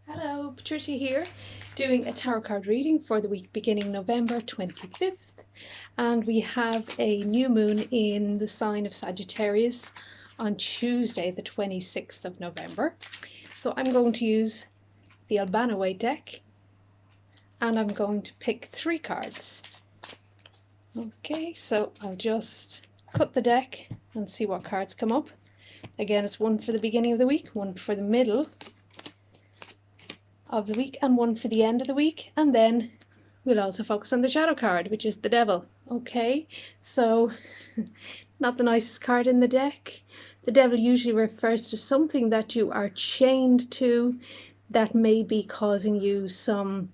Hello, Patricia here, doing a tarot card reading for the week beginning November 25th. And we have a new moon in the sign of Sagittarius on Tuesday, the 26th of November. So I'm going to use the Albano Waite Deck and I'm going to pick 3 cards. Okay, so I'll just cut the deck and see what cards come up. Again, it's one for the beginning of the week, one for the middle of the week, and one for the end of the week, and then we'll also focus on the shadow card, which is the devil. Okay, so not the nicest card in the deck. The devil usually refers to something that you are chained to that may be causing you some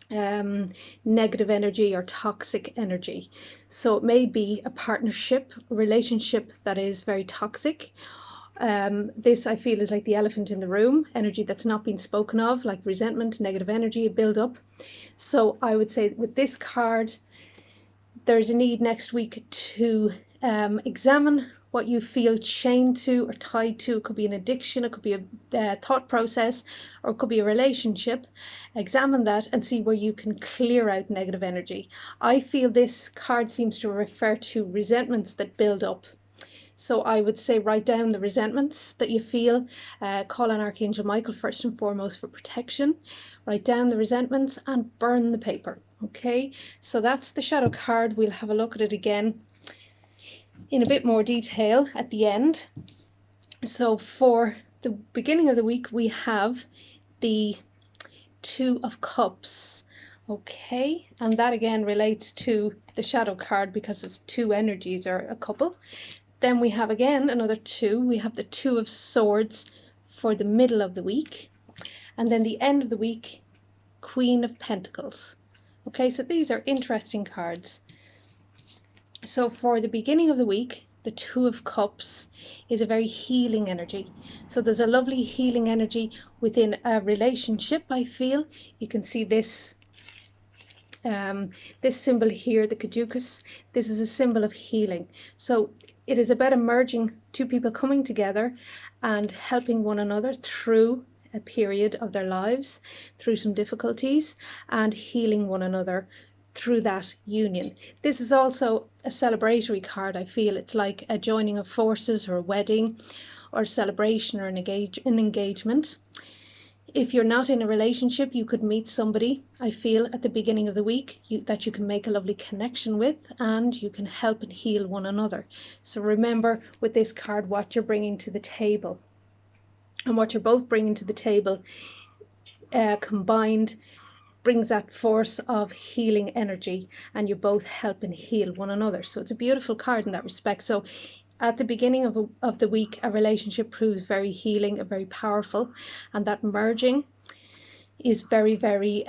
negative energy or toxic energy. So it may be a partnership, relationship that is very toxic. This I feel is like the elephant in the room, energy that's not been spoken of, like resentment, negative energy, build up. So I would say with this card, there's a need next week to examine what you feel chained to or tied to. It could be an addiction, it could be a thought process, or it could be a relationship. Examine that and see where you can clear out negative energy. I feel this card seems to refer to resentments that build up. So I would say write down the resentments that you feel, call on Archangel Michael first and foremost for protection, write down the resentments and burn the paper. Okay, so that's the shadow card. We'll have a look at it again in a bit more detail at the end. So for the beginning of the week, we have the Two of Cups. Okay, and that again relates to the shadow card because it's two energies or a couple. Then we have again another 2. We have the Two of Swords for the middle of the week. And then the end of the week, Queen of Pentacles. Okay, so these are interesting cards. So for the beginning of the week, the Two of Cups is a very healing energy. So there's a lovely healing energy within a relationship, I feel. You can see this this symbol here, the caduceus. This is a symbol of healing. So it is about merging two people coming together and helping one another through a period of their lives, through some difficulties, and healing one another through that union. This is also a celebratory card, I feel. It's like a joining of forces or a wedding or a celebration or an engagement. If you're not in a relationship, you could meet somebody, I feel, at the beginning of the week that you can make a lovely connection with, and you can help and heal one another. So remember with this card what you're bringing to the table. And what you're both bringing to the table combined brings that force of healing energy, and you both help and heal one another. So it's a beautiful card in that respect. So at the beginning of the week, a relationship proves very healing and very powerful, and that merging is very, very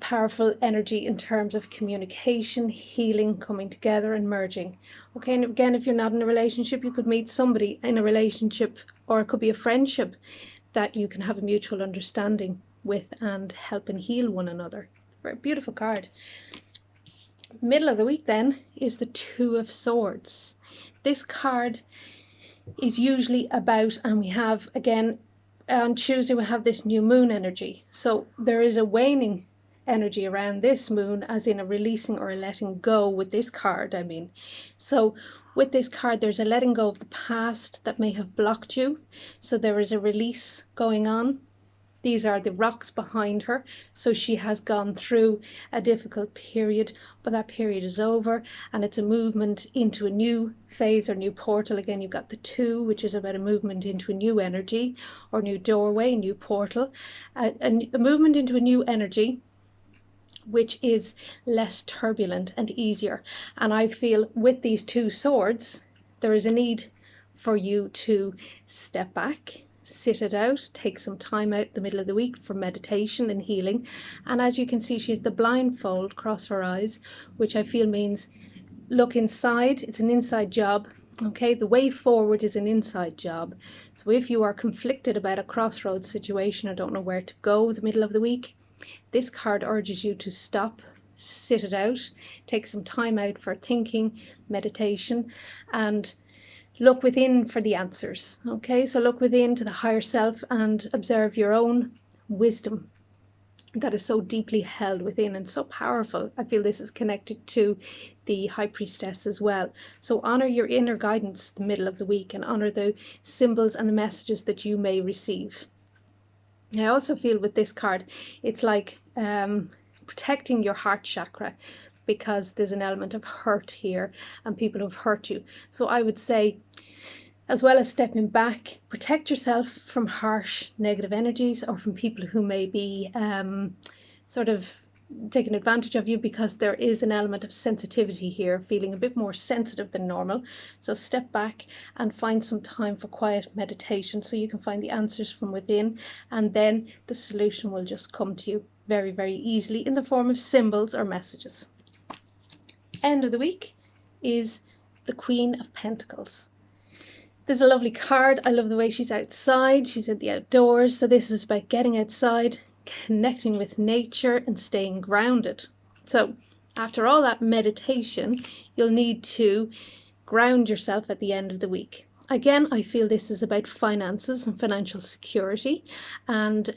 powerful energy in terms of communication, healing, coming together and merging. Okay, and again, if you're not in a relationship, you could meet somebody in a relationship, or it could be a friendship that you can have a mutual understanding with and help and heal one another. Very beautiful card. Middle of the week then is the Two of Swords. This card is usually about, and we have again on Tuesday we have this new moon energy. So there is a waning energy around this moon, as in a releasing or a letting go with this card, I mean. So with this card there's a letting go of the past that may have blocked you. So there is a release going on. These are the rocks behind her. So she has gone through a difficult period, but that period is over, and it's a movement into a new phase or new portal. Again, you've got the 2, which is about a movement into a new energy or new doorway, new portal, a movement into a new energy which is less turbulent and easier. And I feel with these 2 swords, there is a need for you to step back, sit it out, take some time out the middle of the week for meditation and healing. And as you can see, she has the blindfold across her eyes, which I feel means look inside. It's an inside job. Okay, the way forward is an inside job. So if you are conflicted about a crossroads situation or don't know where to go the middle of the week, this card urges you to stop, sit it out, take some time out for thinking, meditation, and look within for the answers. Okay, so look within to the higher self and observe your own wisdom that is so deeply held within and so powerful. I feel this is connected to the High Priestess as well. So honor your inner guidance the middle of the week, and honor the symbols and the messages that you may receive. I also feel with this card, it's like protecting your heart chakra, because there's an element of hurt here and people who've hurt you. So I would say, as well as stepping back, protect yourself from harsh negative energies or from people who may be sort of taking advantage of you, because there is an element of sensitivity here, feeling a bit more sensitive than normal. So step back and find some time for quiet meditation so you can find the answers from within, and then the solution will just come to you very, very easily in the form of symbols or messages. End of the week is the Queen of Pentacles. There's a lovely card. I love the way she's outside. She's at the outdoors. So this is about getting outside, connecting with nature and staying grounded. So after all that meditation, you'll need to ground yourself at the end of the week. Again, I feel this is about finances and financial security, and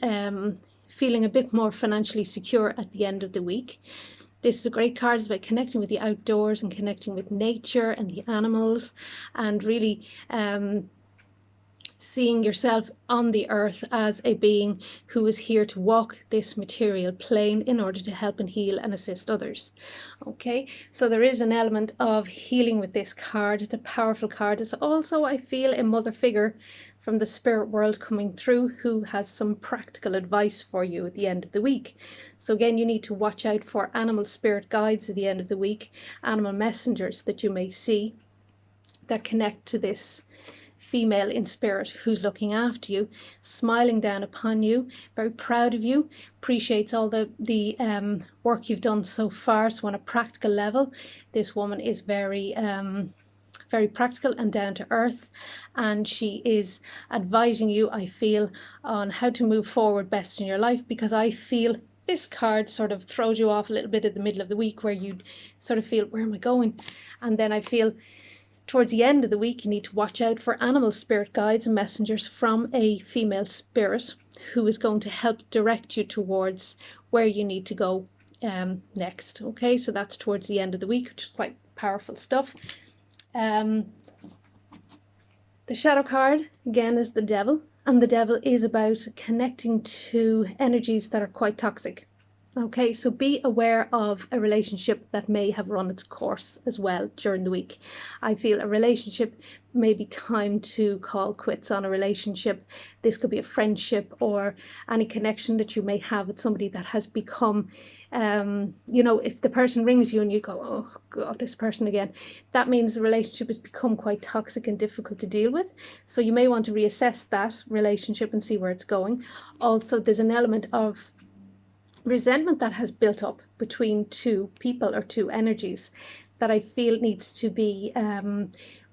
feeling a bit more financially secure at the end of the week. This is a great card. It's about connecting with the outdoors and connecting with nature and the animals, and really seeing yourself on the earth as a being who is here to walk this material plane in order to help and heal and assist others. Okay, so there is an element of healing with this card. It's a powerful card. It's also, I feel, a mother figure from the spirit world coming through who has some practical advice for you at the end of the week. So again, you need to watch out for animal spirit guides at the end of the week, animal messengers that you may see that connect to this female in spirit who's looking after you, smiling down upon you, very proud of you, appreciates all the work you've done so far. So on a practical level, this woman is very practical and down to earth, and she is advising you, I feel, on how to move forward best in your life, because I feel this card sort of throws you off a little bit at the middle of the week where you sort of feel, where am I going? And then I feel towards the end of the week, you need to watch out for animal spirit guides and messengers from a female spirit who is going to help direct you towards where you need to go next. Okay, so that's towards the end of the week, which is quite powerful stuff. The shadow card again is the Devil, and the Devil is about connecting to energies that are quite toxic. Okay, so be aware of a relationship that may have run its course as well during the week. I feel a relationship may be time to call quits on a relationship. This could be a friendship or any connection that you may have with somebody that has become, if the person rings you and you go, oh God, this person again, that means the relationship has become quite toxic and difficult to deal with. So you may want to reassess that relationship and see where it's going. Also, there's an element of resentment that has built up between two people or two energies that I feel needs to be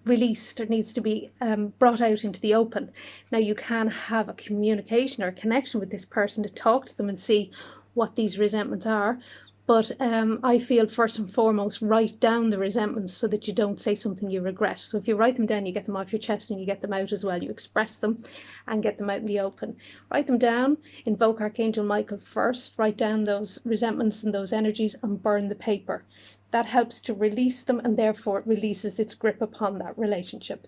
released or needs to be brought out into the open. Now, you can have a communication or a connection with this person to talk to them and see what these resentments are. But I feel first and foremost, write down the resentments so that you don't say something you regret. So if you write them down, you get them off your chest and you get them out as well. You express them and get them out in the open. Write them down, invoke Archangel Michael first, write down those resentments and those energies and burn the paper. That helps to release them, and therefore it releases its grip upon that relationship.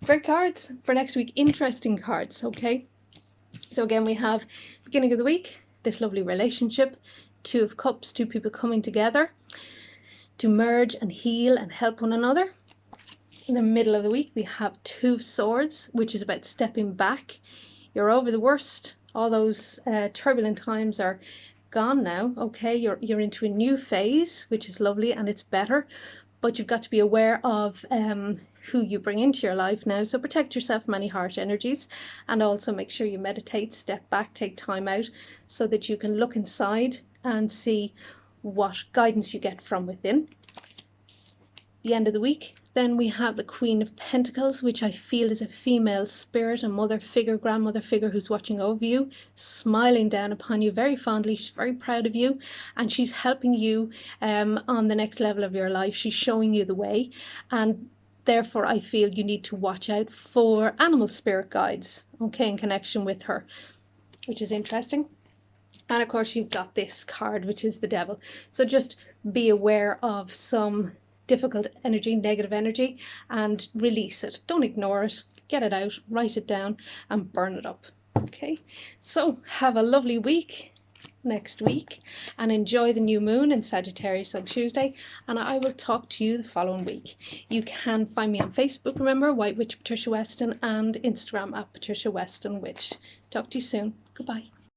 Great cards for next week. Interesting cards, okay? So again, we have beginning of the week, this lovely relationship. Two of Cups, two people coming together to merge and heal and help one another. In the middle of the week, we have Two of Swords, which is about stepping back. You're over the worst. All those turbulent times are gone now. Okay, you're into a new phase, which is lovely and it's better. But you've got to be aware of who you bring into your life now. So protect yourself from any harsh energies, and also make sure you meditate, step back, take time out so that you can look inside and see what guidance you get from within. The end of the week, then we have the Queen of Pentacles, which I feel is a female spirit, a mother figure, grandmother figure who's watching over you, smiling down upon you very fondly. She's very proud of you, and she's helping you on the next level of your life. She's showing you the way, and therefore I feel you need to watch out for animal spirit guides, okay, in connection with her. which is interesting. And of course you've got this card, which is the devil. So just be aware of some difficult energy, negative energy, and release it. Don't ignore it. Get it out, write it down, and burn it up. Okay, so have a lovely week next week and enjoy the new moon in Sagittarius on Tuesday, and I will talk to you the following week. You can find me on Facebook, remember, White Witch Patricia Weston, and Instagram at Patricia Weston Witch. Talk to you soon. Goodbye.